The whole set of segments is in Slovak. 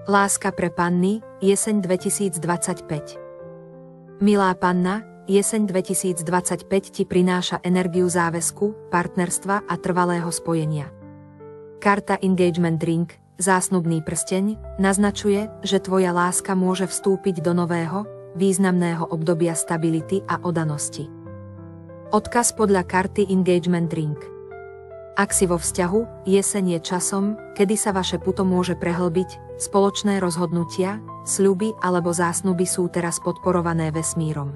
Láska pre panny, jeseň 2025. Milá panna, jeseň 2025 ti prináša energiu záväzku, partnerstva a trvalého spojenia. Karta Engagement Ring, zásnubný prsteň, naznačuje, že tvoja láska môže vstúpiť do nového, významného obdobia stability a oddanosti. Odkaz podľa karty Engagement Ring. Ak si vo vzťahu, jeseň je časom, kedy sa vaše puto môže prehlbiť, spoločné rozhodnutia, sľuby alebo zásnuby sú teraz podporované vesmírom.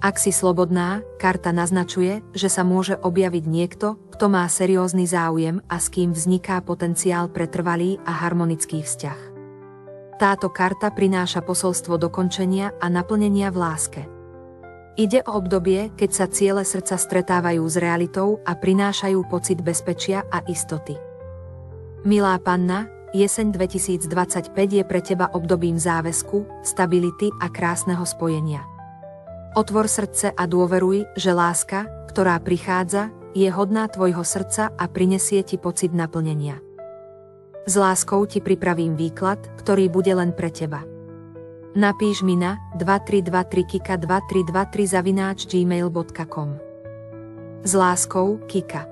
Ak si slobodná, karta naznačuje, že sa môže objaviť niekto, kto má seriózny záujem a s kým vzniká potenciál pre trvalý a harmonický vzťah. Táto karta prináša posolstvo dokončenia a naplnenia v láske. Ide o obdobie, keď sa ciele srdca stretávajú s realitou a prinášajú pocit bezpečia a istoty. Milá panna, jeseň 2025 je pre teba obdobím záväzku, stability a krásneho spojenia. Otvor srdce a dôveruj, že láska, ktorá prichádza, je hodná tvojho srdca a prinesie ti pocit naplnenia. S láskou ti pripravím výklad, ktorý bude len pre teba. Napíš mi na 2323kika2323@gmail.com. S láskou, Kika.